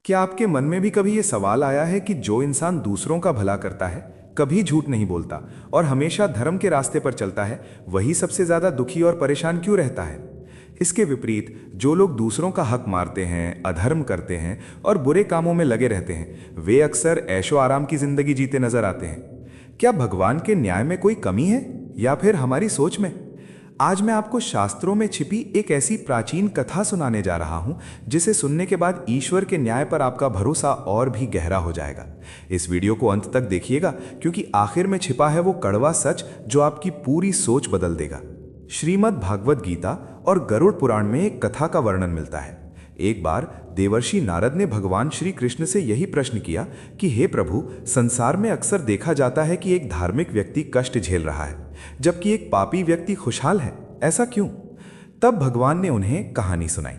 क्या आपके मन में भी कभी ये सवाल आया है कि जो इंसान दूसरों का भला करता है, कभी झूठ नहीं बोलता और हमेशा धर्म के रास्ते पर चलता है, वही सबसे ज्यादा दुखी और परेशान क्यों रहता है? इसके विपरीत जो लोग दूसरों का हक मारते हैं, अधर्म करते हैं और बुरे कामों में लगे रहते हैं, वे अक्सर ऐशो आराम की जिंदगी जीते नजर आते हैं। क्या भगवान के न्याय में कोई कमी है या फिर हमारी सोच में? आज मैं आपको शास्त्रों में छिपी एक ऐसी प्राचीन कथा सुनाने जा रहा हूं जिसे सुनने के बाद ईश्वर के न्याय पर आपका भरोसा और भी गहरा हो जाएगा। इस वीडियो को अंत तक देखिएगा क्योंकि आखिर में छिपा है वो कड़वा सच जो आपकी पूरी सोच बदल देगा। श्रीमद् भागवत गीता और गरुड़ पुराण में एक कथा का वर्णन मिलता है। एक बार देवर्षि नारद ने भगवान श्री कृष्ण से यही प्रश्न किया कि हे प्रभु, संसार में अक्सर देखा जाता है कि एक धार्मिक व्यक्ति कष्ट झेल रहा है जबकि एक पापी व्यक्ति खुशहाल है, ऐसा क्यों? तब भगवान ने उन्हें कहानी सुनाई।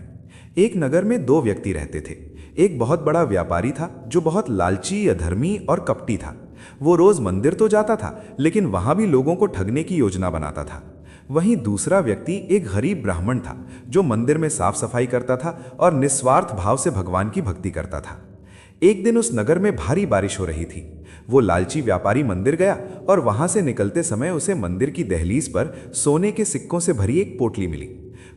एक नगर में दो व्यक्ति रहते थे। एक बहुत बड़ा व्यापारी था जो बहुत लालची, अधर्मी और कपटी था। वो रोज मंदिर तो जाता था लेकिन वहां भी लोगों को ठगने की योजना बनाता था। वहीं दूसरा व्यक्ति एक गरीब ब्राह्मण था जो मंदिर में साफ सफाई करता था और निस्वार्थ भाव से भगवान की भक्ति करता था। एक दिन उस नगर में भारी बारिश हो रही थी। वो लालची व्यापारी मंदिर गया और वहां से निकलते समय उसे मंदिर की दहलीज पर सोने के सिक्कों से भरी एक पोटली मिली।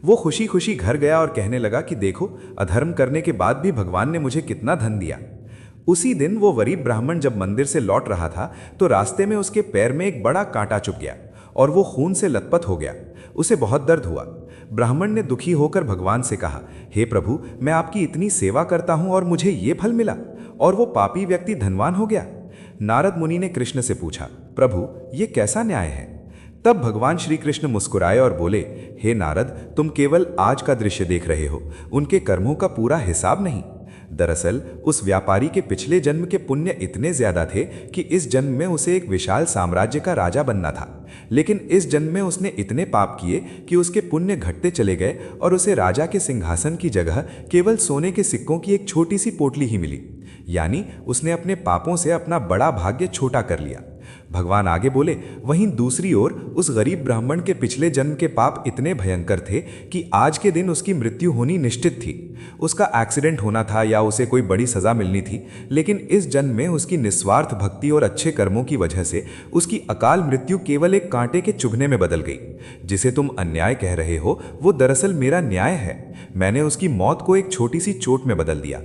वो खुशी खुशी घर गया और कहने लगा कि देखो, अधर्म करने के बाद भी भगवान ने मुझे कितना धन दिया। उसी दिन वो गरीब ब्राह्मण जब मंदिर से लौट रहा था तो रास्ते में उसके पैर में एक बड़ा कांटा चुभ गया और वो खून से लथपथ हो गया। उसे बहुत दर्द हुआ। ब्राह्मण ने दुखी होकर भगवान से कहा, हे प्रभु, मैं आपकी इतनी सेवा करता हूं और मुझे ये फल मिला और वो पापी व्यक्ति धनवान हो गया। नारद मुनि ने कृष्ण से पूछा, प्रभु, ये कैसा न्याय है? तब भगवान श्री कृष्ण मुस्कुराए और बोले, हे नारद, तुम केवल आज का दृश्य देख रहे हो, उनके कर्मों का पूरा हिसाब नहीं। दरअसल उस व्यापारी के पिछले जन्म के पुण्य इतने ज्यादा थे कि इस जन्म में उसे एक विशाल साम्राज्य का राजा बनना था, लेकिन इस जन्म में उसने इतने पाप किए कि उसके पुण्य घटते चले गए और उसे राजा के सिंहासन की जगह केवल सोने के सिक्कों की एक छोटी सी पोटली ही मिली। यानी उसने अपने पापों से अपना बड़ा भाग्य छोटा कर लिया। भगवान आगे बोले, वहीं दूसरी ओर उस गरीब ब्राह्मण के पिछले जन्म के पाप इतने भयंकर थे कि आज के दिन उसकी मृत्यु होनी निश्चित थी। उसका एक्सीडेंट होना था या उसे कोई बड़ी सजा मिलनी थी, लेकिन इस जन्म में उसकी निस्वार्थ भक्ति और अच्छे कर्मों की वजह से उसकी अकाल मृत्यु केवल एक कांटे के चुभने में बदल गई। जिसे तुम अन्याय कह रहे हो वो दरअसल मेरा न्याय है। मैंने उसकी मौत को एक छोटी सी चोट में बदल दिया।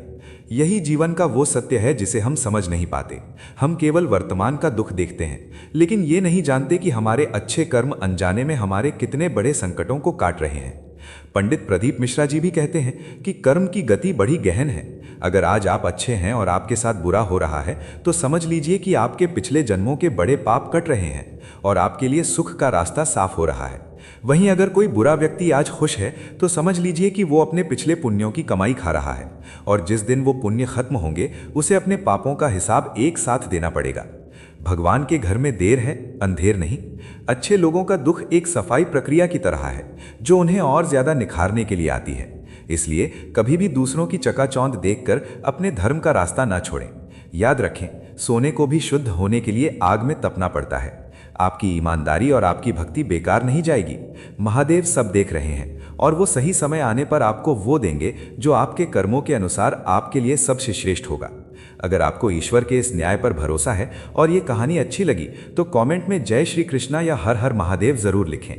यही जीवन का वो सत्य है जिसे हम समझ नहीं पाते। हम केवल वर्तमान का दुख देखते हैं, लेकिन ये नहीं जानते कि हमारे अच्छे कर्म अनजाने में हमारे कितने बड़े संकटों को काट रहे हैं। पंडित प्रदीप मिश्रा जी भी कहते हैं कि कर्म की गति बड़ी गहन है। अगर आज आप अच्छे हैं और आपके साथ बुरा हो रहा है तो समझ लीजिए कि आपके पिछले जन्मों के बड़े पाप कट रहे हैं और आपके लिए सुख का रास्ता साफ हो रहा है। वहीं अगर कोई बुरा व्यक्ति आज खुश है तो समझ लीजिए कि वो अपने पिछले पुण्यों की कमाई खा रहा है और जिस दिन वो पुण्य खत्म होंगे उसे अपने पापों का हिसाब एक साथ देना पड़ेगा। भगवान के घर में देर है, अंधेर नहीं। अच्छे लोगों का दुख एक सफाई प्रक्रिया की तरह है जो उन्हें और ज्यादा निखारने के लिए आती है। इसलिए कभी भी दूसरों की चकाचौंध देखकर अपने धर्म का रास्ता ना छोड़ें। याद रखें, सोने को भी शुद्ध होने के लिए आग में तपना पड़ता है। आपकी ईमानदारी और आपकी भक्ति बेकार नहीं जाएगी। महादेव सब देख रहे हैं और वो सही समय आने पर आपको वो देंगे जो आपके कर्मों के अनुसार आपके लिए सबसे श्रेष्ठ होगा। अगर आपको ईश्वर के इस न्याय पर भरोसा है और ये कहानी अच्छी लगी तो कमेंट में जय श्री कृष्णा या हर हर महादेव जरूर लिखें।